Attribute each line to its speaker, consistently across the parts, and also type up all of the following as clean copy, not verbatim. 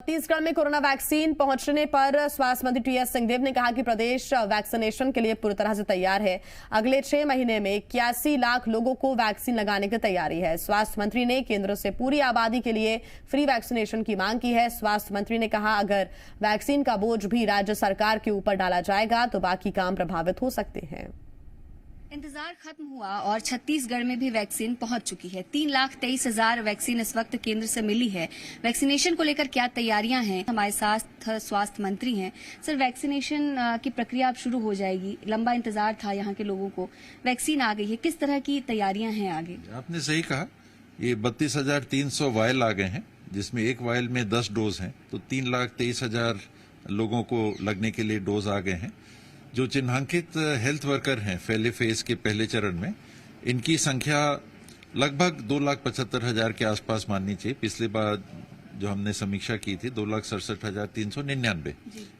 Speaker 1: छत्तीसगढ़ में corona vaccine पहुंचने पर स्वास्थ्य मंत्री टीएस सिंहदेव ने कहा कि प्रदेश वैक्सीनेशन के लिए पूरी तरह से तैयार है। अगले 6 महीने में 81 लाख लोगों को वैक्सीन लगाने की तैयारी है। स्वास्थ्य मंत्री ने केंद्र से पूरी आबादी के लिए फ्री वैक्सीनेशन की मांग की है। स्वास्थ्य मंत्री ने कहा, अगर वैक्सीन का बोझ भी राज्य सरकार के ऊपर डाला जाएगा तो बाकी काम प्रभावित हो सकते हैं।
Speaker 2: इंतजार खत्म हुआ और छत्तीसगढ़ में भी वैक्सीन पहुंच चुकी है। 3,23,000 वैक्सीन इस वक्त केंद्र से मिली है। वैक्सीनेशन को लेकर क्या तैयारियां हैं, हमारे साथ स्वास्थ्य मंत्री हैं। सर, वैक्सीनेशन की प्रक्रिया अब शुरू हो जाएगी। लंबा इंतजार था यहाँ के लोगों को, वैक्सीन आ गई है, किस तरह की तैयारियां हैं आगे?
Speaker 3: आपने सही कहा, ये 32,300 वायल आ गए हैं, जिसमें एक वायल में 10 डोज हैं, तो 3,23,000 लोगों को लगने के लिए डोज आ गए हैं। जो चिन्हांकित हेल्थ वर्कर हैं पहले फेज के पहले चरण में, इनकी संख्या लगभग 2,75,000 के आसपास माननी चाहिए। पिछली बार जो हमने समीक्षा की थी 2,67,399,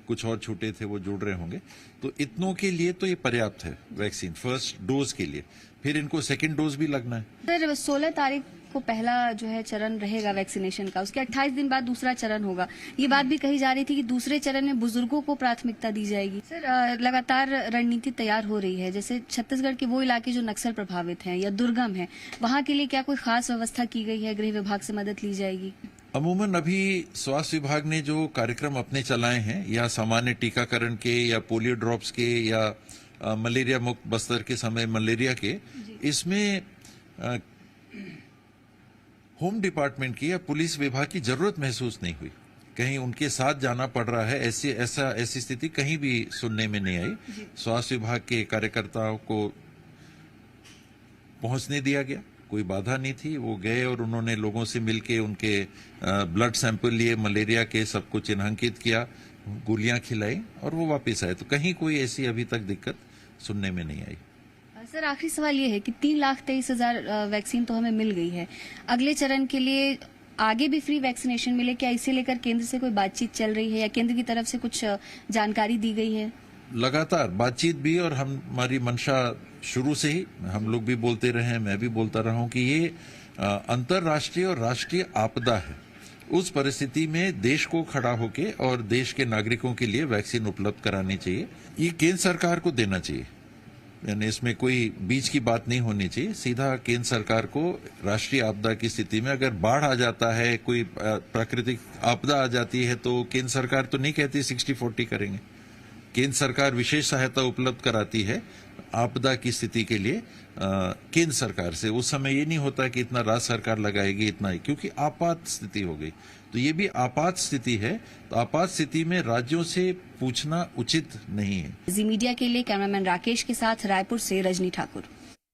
Speaker 3: कुछ और छूटे थे वो जुड़ रहे होंगे। तो इतनों के लिए तो ये पर्याप्त है वैक्सीन फर्स्ट डोज के लिए। फिर इनको सेकेंड डोज भी लगना है।
Speaker 2: सर, 16 तारीख को पहला जो है चरण रहेगा वैक्सीनेशन का, उसके 28 दिन बाद दूसरा चरण होगा। ये बात भी कही जा रही थी कि दूसरे चरण में बुजुर्गों को प्राथमिकता दी जाएगी। सर, लगातार रणनीति तैयार हो रही है। जैसे छत्तीसगढ़ के वो इलाके जो नक्सल प्रभावित हैं या दुर्गम हैं, वहाँ के लिए क्या कोई खास व्यवस्था की गई है? गृह विभाग से मदद ली जाएगी?
Speaker 3: अमूमन अभी स्वास्थ्य विभाग ने जो कार्यक्रम अपने चलाए हैं, या सामान्य टीकाकरण के या पोलियो ड्रॉप्स के या मलेरिया मुक्त बस्तर के समय मलेरिया के, इसमें होम डिपार्टमेंट की या पुलिस विभाग की जरूरत महसूस नहीं हुई। कहीं उनके साथ जाना पड़ रहा है, ऐसी स्थिति कहीं भी सुनने में नहीं आई। स्वास्थ्य विभाग के कार्यकर्ताओं को पहुंचने दिया गया, कोई बाधा नहीं थी। वो गए और उन्होंने लोगों से मिलके उनके ब्लड सैंपल लिए, मलेरिया के सबको चिन्हांकित किया, गोलियां खिलाई और वो वापस आए। तो कहीं कोई ऐसी अभी तक दिक्कत सुनने में नहीं आई।
Speaker 2: सर, आखिरी सवाल ये है कि 3,23,000 वैक्सीन तो हमें मिल गई है। अगले चरण के लिए आगे भी फ्री वैक्सीनेशन मिले, क्या इसे लेकर केंद्र से कोई बातचीत चल रही है या केंद्र की तरफ से कुछ जानकारी दी गई है?
Speaker 3: लगातार बातचीत भी, और हमारी मंशा शुरू से ही हम लोग भी बोलते रहे हैं, मैं भी बोलता रहा हूं कि ये अंतर्राष्ट्रीय और राष्ट्रीय आपदा है। उस परिस्थिति में देश को खड़ा होके और देश के नागरिकों के लिए वैक्सीन उपलब्ध करानी चाहिए। ये केंद्र सरकार को देना चाहिए, यानी इसमें कोई बीच की बात नहीं होनी चाहिए। सीधा केंद्र सरकार को राष्ट्रीय आपदा की स्थिति में, अगर बाढ़ आ जाता है, कोई प्राकृतिक आपदा आ जाती है, तो केंद्र सरकार तो नहीं कहती 60-40 करेंगे। केंद्र सरकार विशेष सहायता उपलब्ध कराती है आपदा की स्थिति के लिए केंद्र सरकार से। उस समय ये नहीं होता कि इतना राज्य सरकार लगाएगी, इतना ही, क्योंकि आपात स्थिति हो गई। तो ये भी आपात स्थिति है, तो आपात स्थिति में राज्यों से पूछना उचित नहीं है।
Speaker 2: जी मीडिया के लिए कैमरामैन राकेश के साथ रायपुर से रजनी ठाकुर।